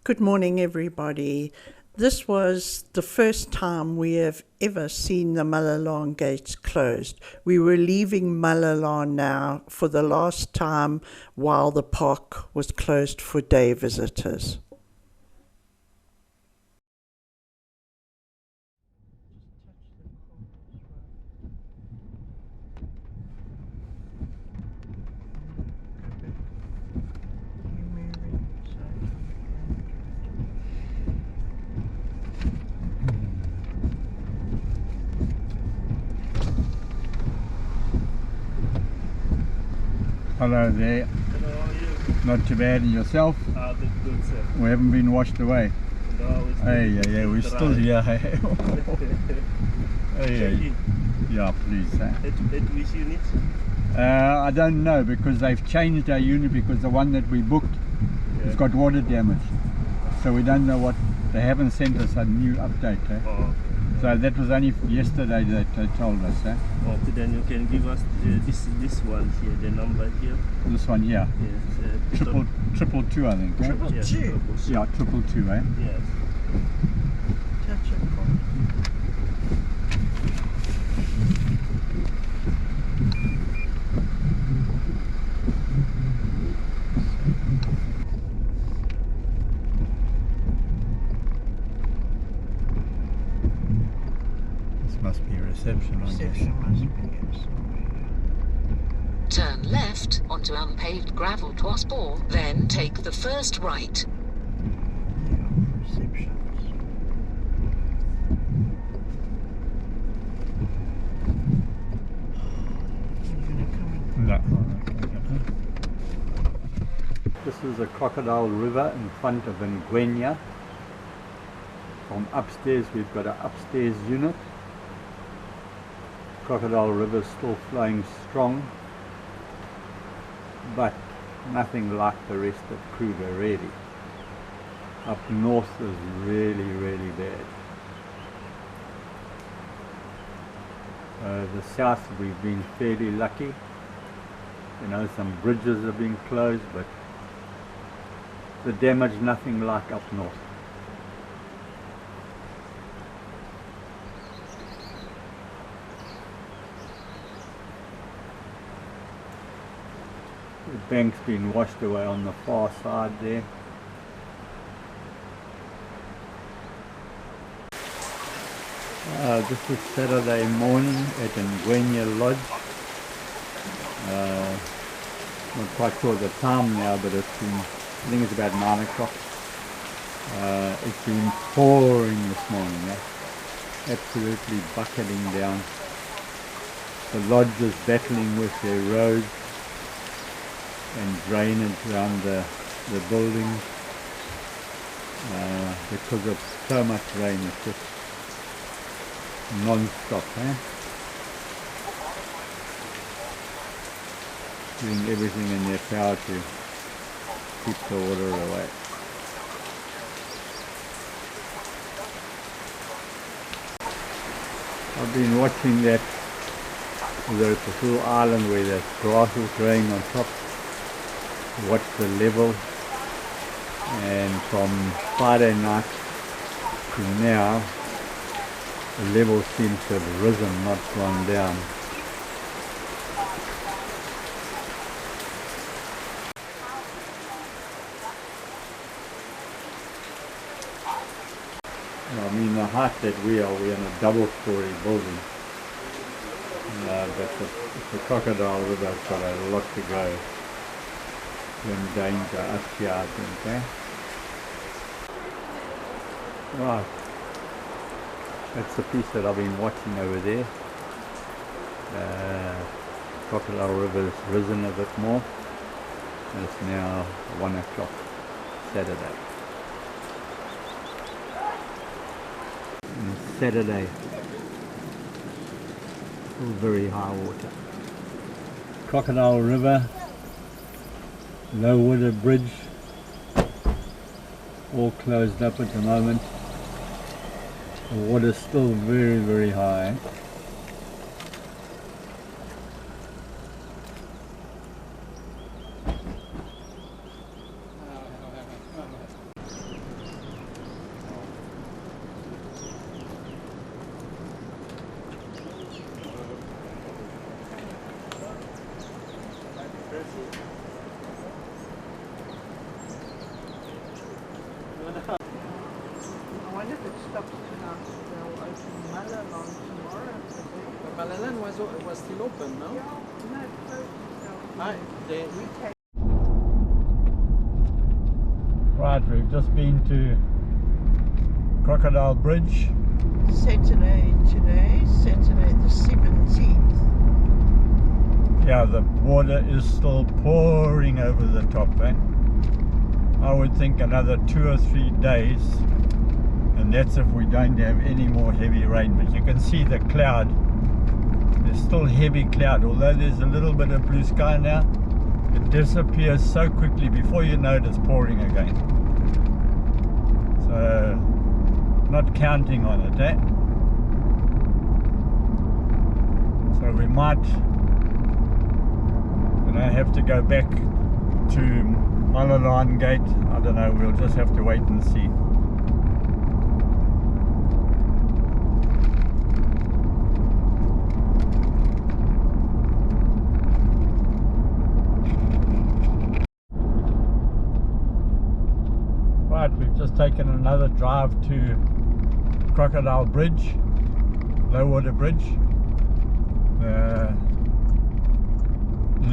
Good morning, everybody. This was the first time we have ever seen the Malalaan gates closed. We were leaving Malalaan now for the last time while the park was closed for day visitors. Hello there. Hello, how are you? Not too bad, and yourself? Good, sir. We haven't been washed away. No, it's Hey, we're still here. Hey, Check-in. yeah, please. At which unit? I don't know because they've changed our unit because the one that we booked has got water damage. So we don't know what, they haven't sent us a new update. Eh? Oh, okay. So that was only yesterday that they told us. Eh? Okay, then you can give us this one here, the number here. This one here. Yes. Triple two, I think. Eh? Triple Yes, two? Yeah, 222, eh? Yes. Touch a card. Must be a reception, I guess. Reception must be somewhere. Turn left onto unpaved gravel Twaspor, then take the first right. Yeah, receptions. You're gonna come in? No. This is the Crocodile River in front of Ngwenya. From upstairs, we've got an upstairs unit. Crocodile River is still flowing strong, but nothing like the rest of Kruger really. Up north is really bad. The south we've been fairly lucky. You know, some bridges have been closed, but the damage nothing like up north. The bank's been washed away on the far side there. This is Saturday morning at Ngwenya Lodge. Not quite sure the time now, but it's been, I think it's about 9 o'clock. It's been pouring this morning, absolutely bucketing down. The lodge is battling with their roads and drainage around the building because of so much rain. It's just non-stop, doing everything in their power to keep the water away. I've been watching that. There's a little island where there's grass is growing on top. Watch the level, and from Friday night to now the level seems to have risen, not gone down. I mean, the height that we're in a double-story building, but the Crocodile River's got a lot to go. In danger up here, I think, eh? Right. That's the piece that I've been watching over there. Crocodile River has risen a bit more. And it's now 1 o'clock Saturday. And Saturday, still very high water. Crocodile River, low water bridge, all closed up at the moment. The water's still very high. Island was still open, no? Right, we've just been to Crocodile Bridge. Saturday today, Saturday the 17th. Yeah, the water is still pouring over the top, eh? I would think another 2 or 3 days, and that's if we don't have any more heavy rain. But you can see the cloud. There's still heavy cloud, although there's a little bit of blue sky now. It disappears so quickly, before you know it, it's pouring again. So, not counting on it, eh? So we might, have to go back to Malalan Gate. I don't know, we'll just have to wait and see. Right, we've just taken another drive to Crocodile Bridge, low water bridge. The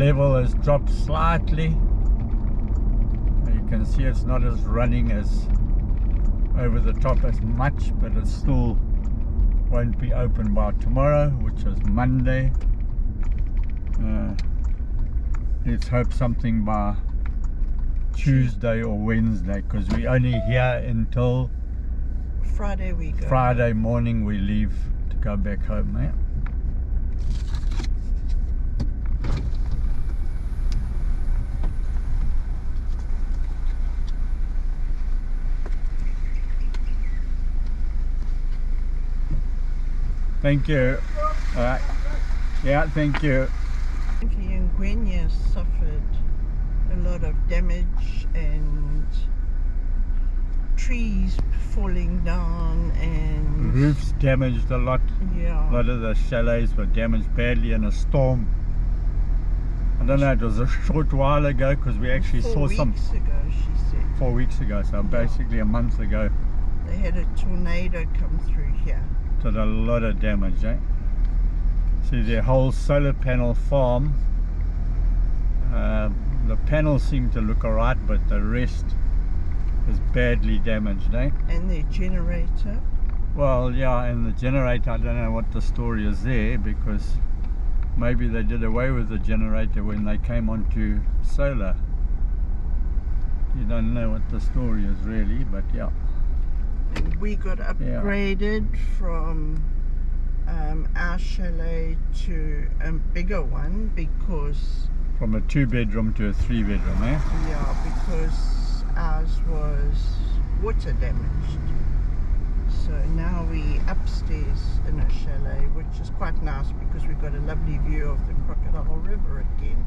level has dropped slightly. You can see it's not as running as over the top as much, but it still won't be open by tomorrow, which is Monday. Let's hope something by Tuesday or Wednesday, because we only here until Friday we go. Friday morning we leave to go back home, eh? Thank you. Alright. Yeah, thank you. Ngwenya suffered a lot of damage and trees falling down and Roofs damaged a lot. yeah. A lot of the chalets were damaged badly in a storm. I don't know, it was a short while ago, because we actually saw some 4 weeks ago, she said. 4 weeks ago, so basically a month ago. They had a tornado come through here. Did a lot of damage, eh? See, their whole solar panel farm, the panels seem to look alright, but the rest is badly damaged, eh? And their generator. Well, yeah, and the generator, I don't know what the story is there, because maybe they did away with the generator when they came onto solar. You don't know what the story is really, but yeah. And we got upgraded from our chalet to a bigger one because From a 2-bedroom to a 3-bedroom, eh? yeah, because ours was water damaged. So now we upstairs in a chalet, which is quite nice because we've got a lovely view of the Crocodile River again.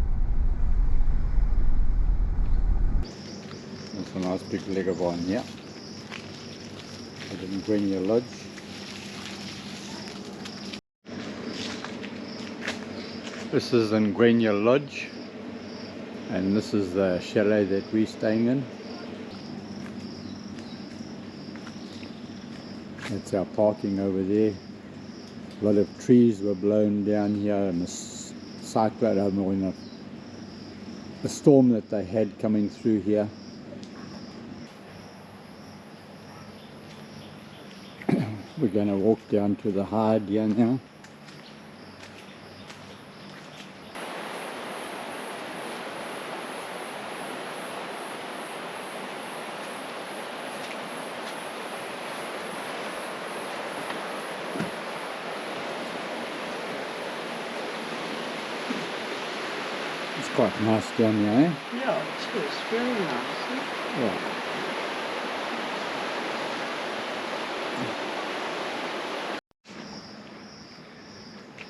That's a nice big leg of one, yeah. I didn't bring your lodge. This is Ngwenya Lodge, and this is the chalet that we're staying in. That's our parking over there. A lot of trees were blown down here in a cyclone, or in a storm that they had coming through here. We're going to walk down to the hide here now. It's quite nice down here, eh? Yeah, it is very nice. Yeah.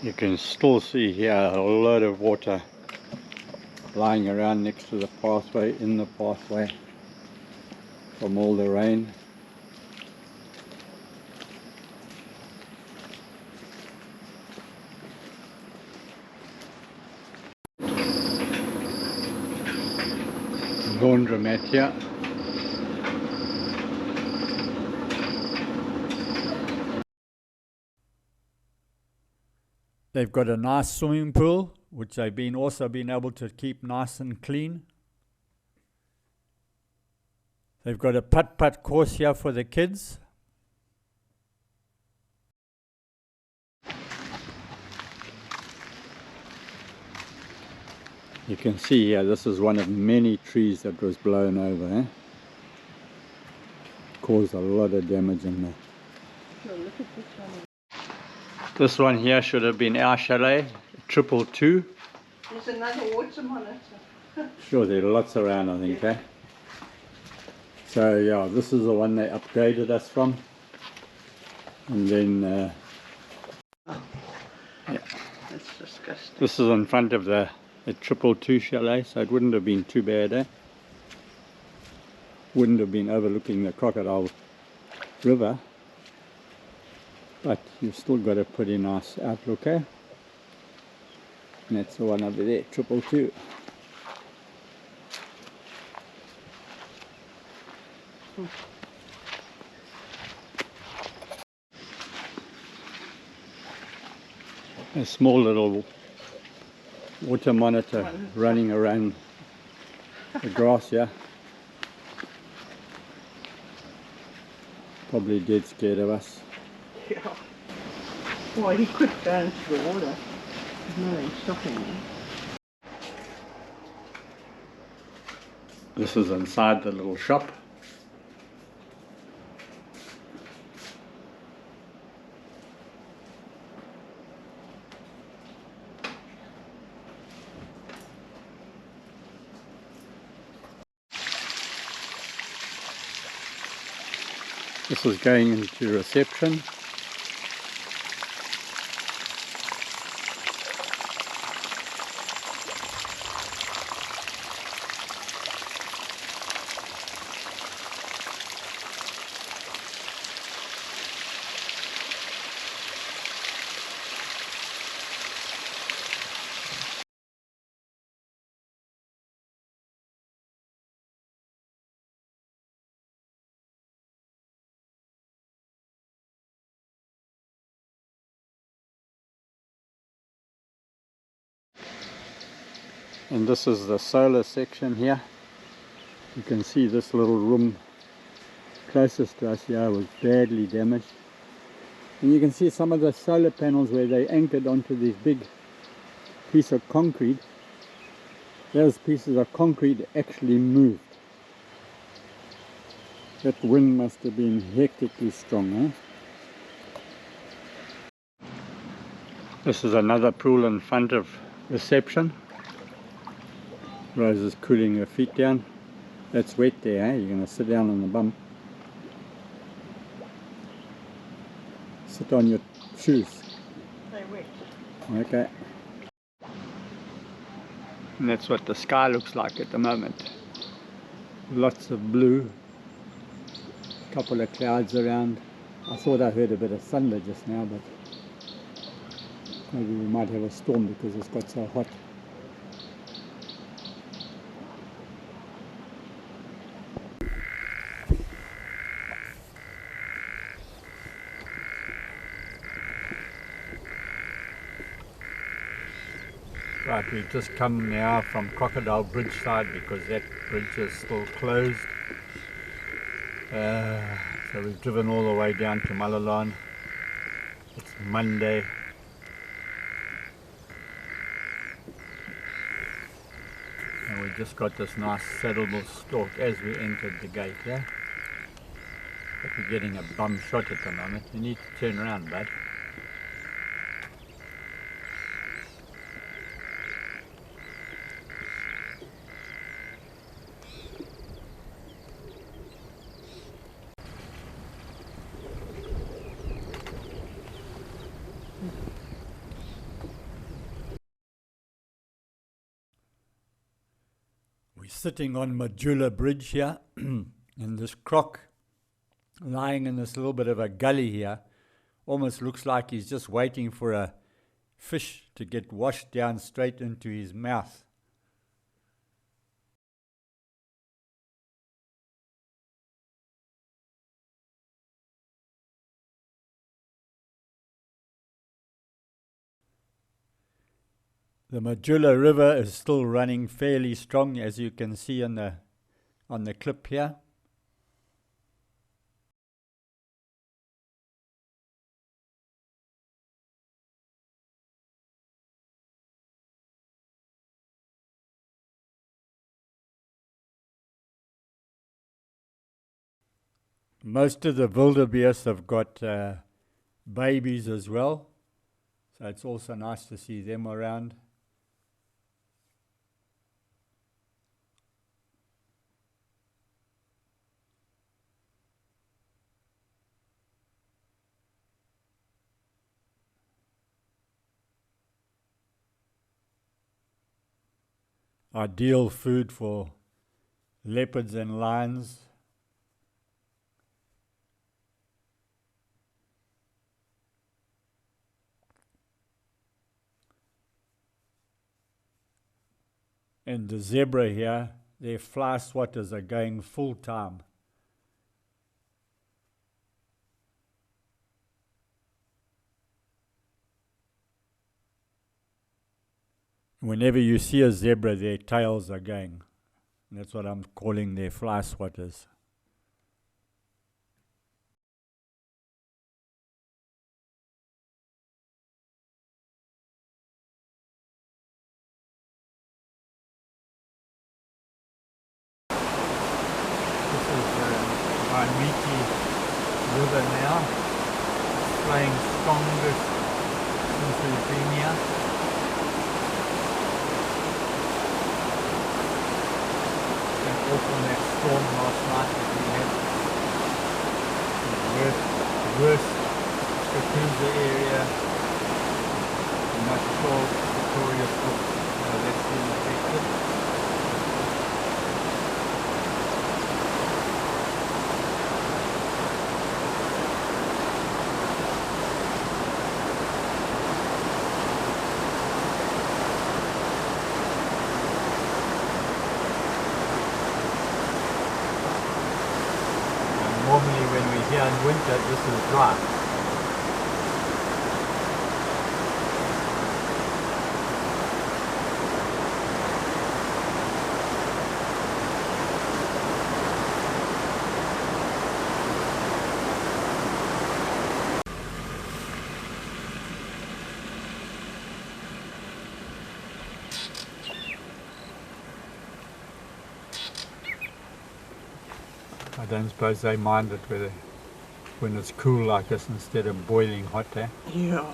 You can still see here a lot of water lying around next to the pathway, in the pathway, from all the rain. Laundromat here. They've got a nice swimming pool, which they've also been able to keep nice and clean. They've got a putt-putt course here for the kids. You can see here, this is one of many trees that was blown over. Caused a lot of damage in there. Sure, look at this one. This one here should have been our chalet, 222. There's another water monitor. Sure, there are lots around, I think, eh? So yeah, this is the one they upgraded us from. And then, Yeah, that's disgusting. this is in front of the 222 chalet, so it wouldn't have been too bad, eh? Wouldn't have been overlooking the Crocodile River. But you've still got a pretty nice outlook, eh? And that's the one over there, 222. A small little water monitor running around the grass here. Probably dead scared of us. Yeah. Well, he could go into the water. There's nothing stopping him. This is inside the little shop. This is going into reception. And this is the solar section here. You can see this little room closest to us here was badly damaged. And you can see some of the solar panels where they anchored onto this big piece of concrete. Those pieces of concrete actually moved. That wind must have been hectically strong, eh? This is another pool in front of reception. Rose is cooling her feet down. That's wet there, eh? You're going to sit down on the bum. Sit on your shoes. They're wet. Okay. And that's what the sky looks like at the moment. Lots of blue. A couple of clouds around. I thought I heard a bit of thunder just now, but maybe we might have a storm because it's got so hot. Right, we've just come now from Crocodile Bridge side because that bridge is still closed. So we've driven all the way down to Malalan. It's Monday. And we just got this nice saddleable stalk as we entered the gate, yeah? But we're getting a bum shot at the moment. You need to turn around, bud. We're sitting on Majula Bridge here, and this croc lying in this little bit of a gully here almost looks like he's just waiting for a fish to get washed down straight into his mouth. The Majula River is still running fairly strong, as you can see on the clip here. Most of the wildebeest have got babies as well, so it's also nice to see them around. Ideal food for leopards and lions. And the zebra here, their fly swatters are going full time. Whenever you see a zebra, their tails are going. And that's what I'm calling their fly swatters. This is Vaimiki River now. It's playing strongest since we've been here. Off on that storm last night that we had. The worst Kruger area, much more victorious that's been affected. Normally when we're here in winter, this is dry. I don't suppose they mind it when it's cool like this instead of boiling hot, eh? Yeah.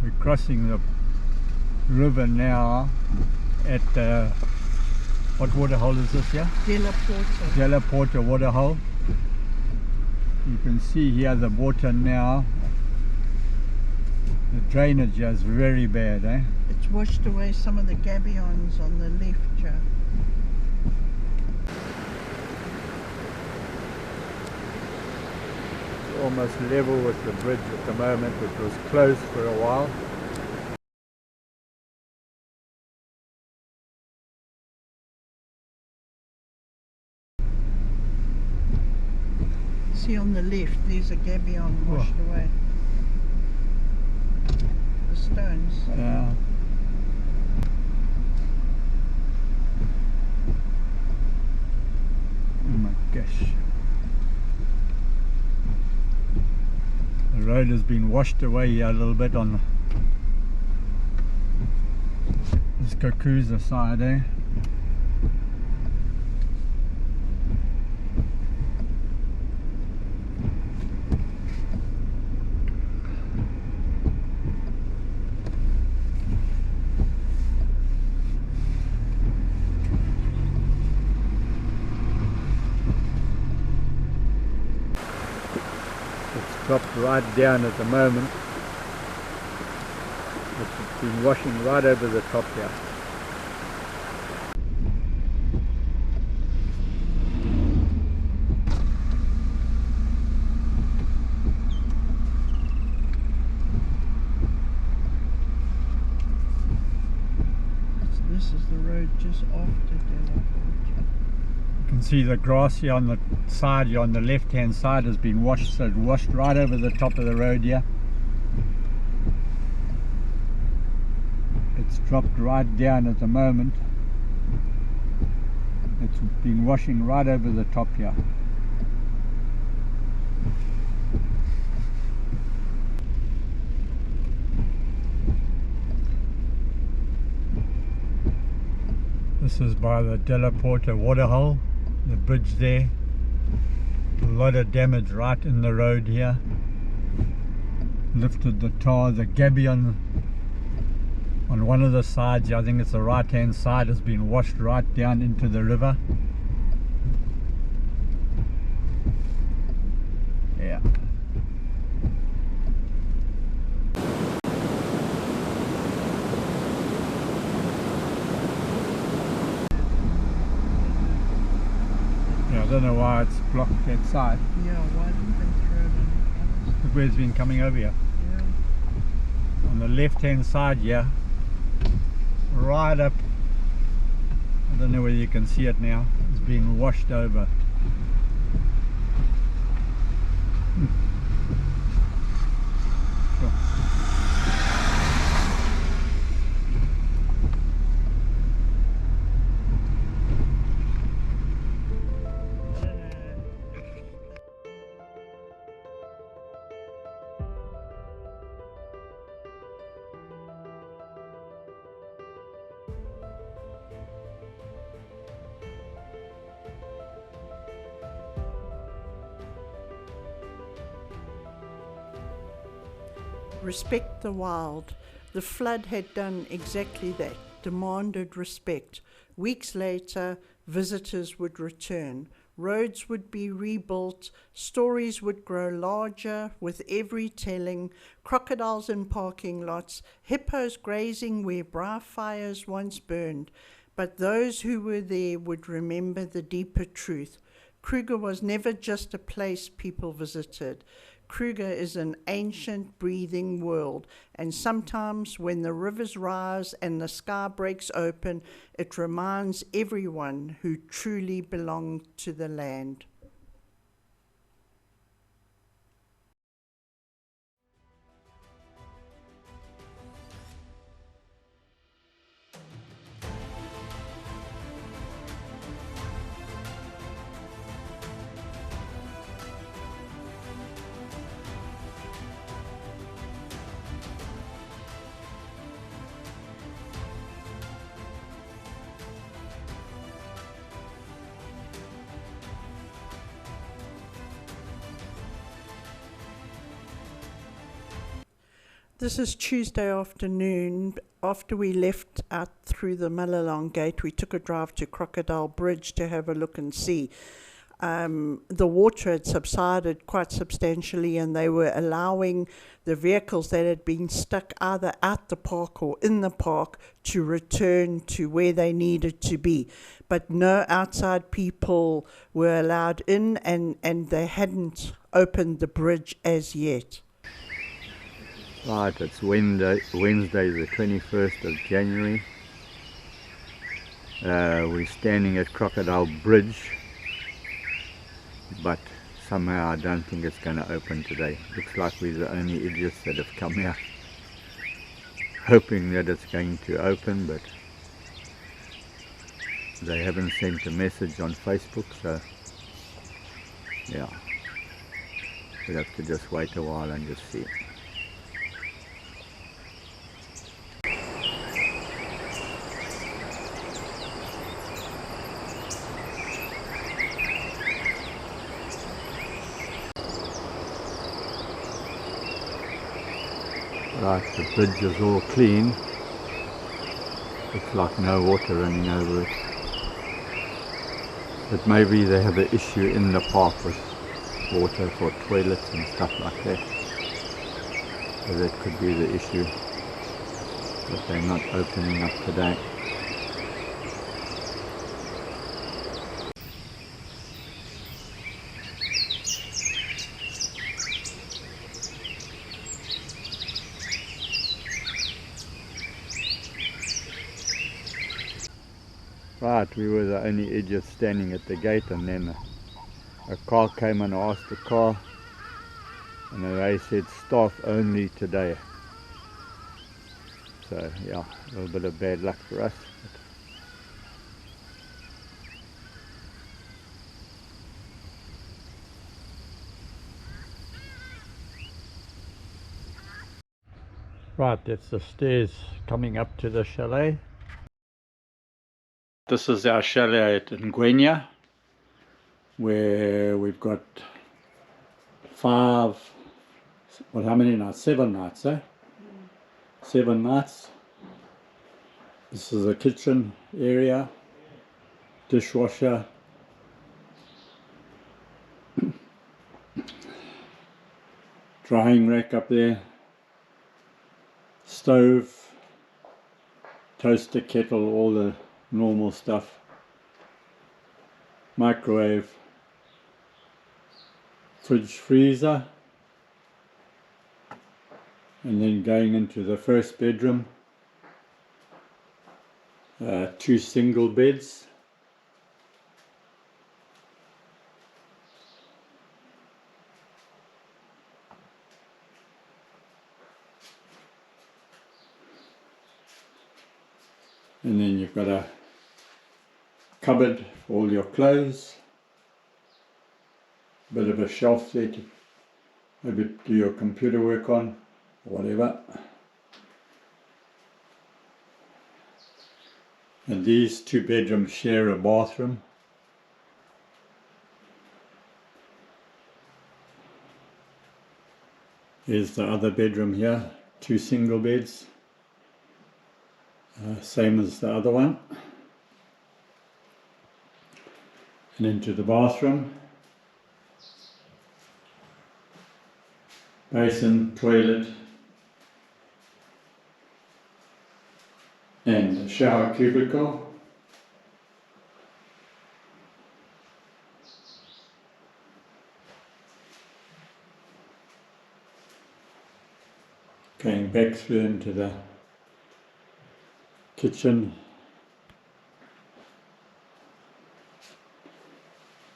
We're crossing the river now at what waterhole is this here? Della Porta waterhole. You can see here the water now. The drainage is very bad, eh? It's washed away some of the gabions on the left, Joe. Almost level with the bridge at the moment, which was closed for a while. See on the left, there's a gabion washed away. The stones. Yeah. Oh my gosh. The road has been washed away here a little bit on this Kruger side, eh? Dropped right down at the moment. It's been washing right over the top here. road just after Delaporte. You can see the grass here on the side, here on the left hand side, has been washed, so it washed right over the top of the road here. It's dropped right down at the moment. It's been washing right over the top here. This is by the Delaporte waterhole, the bridge there. A lot of damage right in the road here. Lifted the tar, the gabion on one of the sides, I think it's the right hand side, has been washed right down into the river. Yeah. I don't know why it's blocked that side. Yeah, why didn't they throw it on the other Look where it's been coming over here. side? Yeah. On the left hand side here, right up, I don't know whether you can see it now, it's been washed over. Sure. Respect the wild. The flood had done exactly that, demanded respect. Weeks later, visitors would return. Roads would be rebuilt, stories would grow larger with every telling, crocodiles in parking lots, hippos grazing where briar fires once burned. But those who were there would remember the deeper truth. Kruger was never just a place people visited. Kruger is an ancient, breathing world, and sometimes when the rivers rise and the sky breaks open, it reminds everyone who truly belonged to the land. This is Tuesday afternoon. After we left out through the Malalong Gate, we took a drive to Crocodile Bridge to have a look and see. The water had subsided quite substantially, and they were allowing the vehicles that had been stuck either at the park or in the park to return to where they needed to be. But no outside people were allowed in, and they hadn't opened the bridge as yet. Right, it's Wednesday the 21st of January. We're standing at Crocodile Bridge, but somehow I don't think it's going to open today. Looks like we're the only idiots that have come here hoping that it's going to open, but they haven't sent a message on Facebook, so yeah, we'll have to just wait a while and just see. Right, the bridge is all clean. Looks like no water running over it. But maybe they have an issue in the park with water for toilets and stuff like that. So that could be the issue, that they're not opening up today. Right, we were the only idiots standing at the gate, and then a car came and asked the car, and they said staff only today. So yeah, a little bit of bad luck for us. Right, that's the stairs coming up to the chalet. This is our chalet at Ngwenya, where we've got how many nights? 7 nights, eh? 7 nights. This is the kitchen area, dishwasher, drying rack up there, stove, toaster, kettle, all the normal stuff, microwave, fridge, freezer, and then going into the first bedroom, 2 single beds, and then you've got a cupboard for all your clothes, a bit of a shelf there to maybe do your computer work on, or whatever. And these 2 bedrooms share a bathroom. Here's the other bedroom here, 2 single beds, same as the other one. And into the bathroom, basin, toilet, and a shower cubicle. Going back through into the kitchen,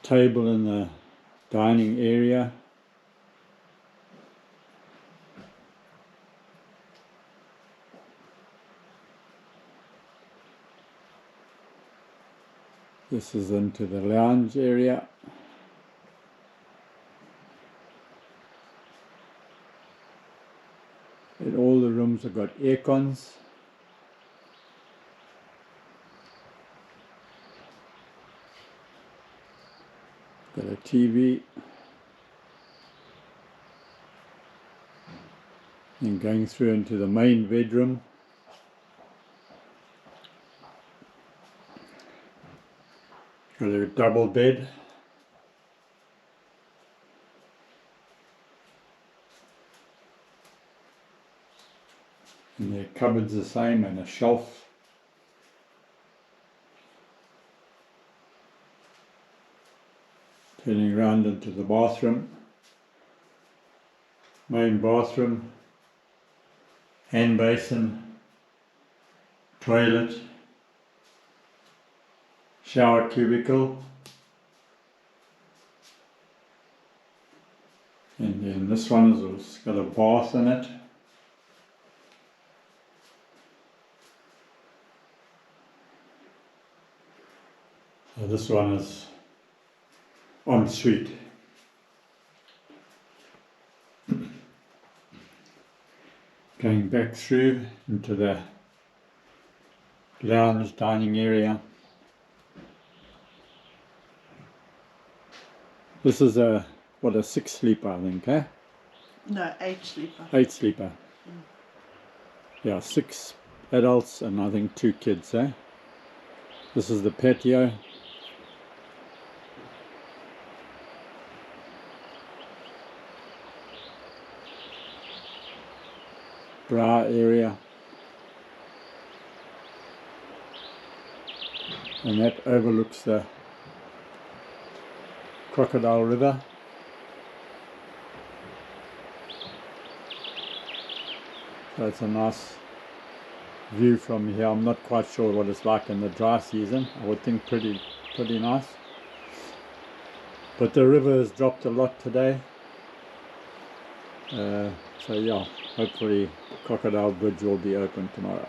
table in the dining area, this is into the lounge area, and all the rooms have got air cons. Got a TV, and going through into the main bedroom, got a double bed, and the cupboard's the same, and a shelf. Turning around into the bathroom, main bathroom, hand basin, toilet, shower cubicle, and then this one has got a bath in it. So this one is ensuite. Going back through into the lounge dining area. This is a 6 sleeper, I think, eh? No, 8 sleeper. 8 sleeper. Yeah, 6 adults and I think 2 kids, eh? This is the patio. Bra area, and that overlooks the Crocodile River. So it's a nice view from here. I'm not quite sure what it's like in the dry season. I would think pretty nice. But the river has dropped a lot today. So yeah, hopefully Crocodile Bridge will be open tomorrow.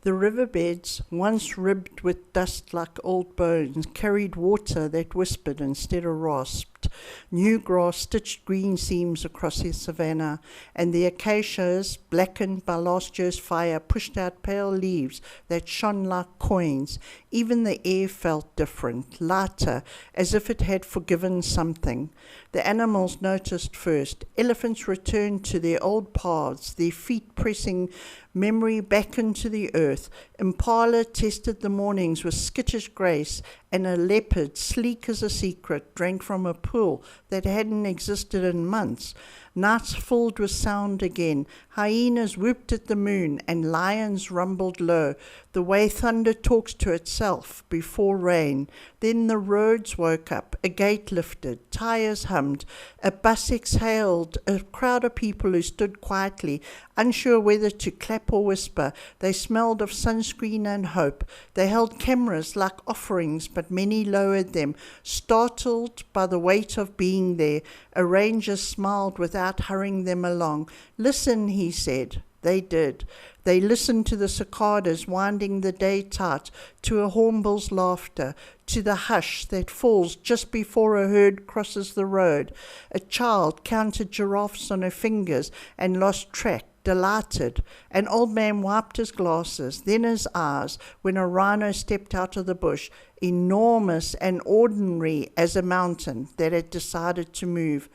The riverbeds, once ribbed with dust like old bones, carried water that whispered instead of rasped. New grass stitched green seams across the savannah, and the acacias, blackened by last year's fire, pushed out pale leaves that shone like coins. Even the air felt different, lighter, as if it had forgiven something. The animals noticed first. Elephants returned to their old paths, their feet pressing memory back into the earth. Impala tested the mornings with skittish grace, and a leopard, sleek as a secret, drank from a pool that hadn't existed in months. Nights filled with sound again. Hyenas whooped at the moon, and lions rumbled low, the way thunder talks to itself before rain. Then the roads woke up, a gate lifted, tires hummed, a bus exhaled, a crowd of people who stood quietly, unsure whether to clap or whisper. They smelled of sunscreen and hope. They held cameras like offerings, but many lowered them, startled by the weight of being there. A ranger smiled without hurrying them along. Listen, he said. They did. They listened to the cicadas winding the day tight, to a hornbill's laughter, to the hush that falls just before a herd crosses the road. A child counted giraffes on her fingers and lost track, delighted. An old man wiped his glasses, then his eyes, when a rhino stepped out of the bush, enormous and ordinary as a mountain that had decided to move.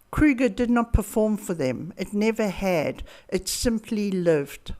Kruger did not perform for them. It never had. It simply lived.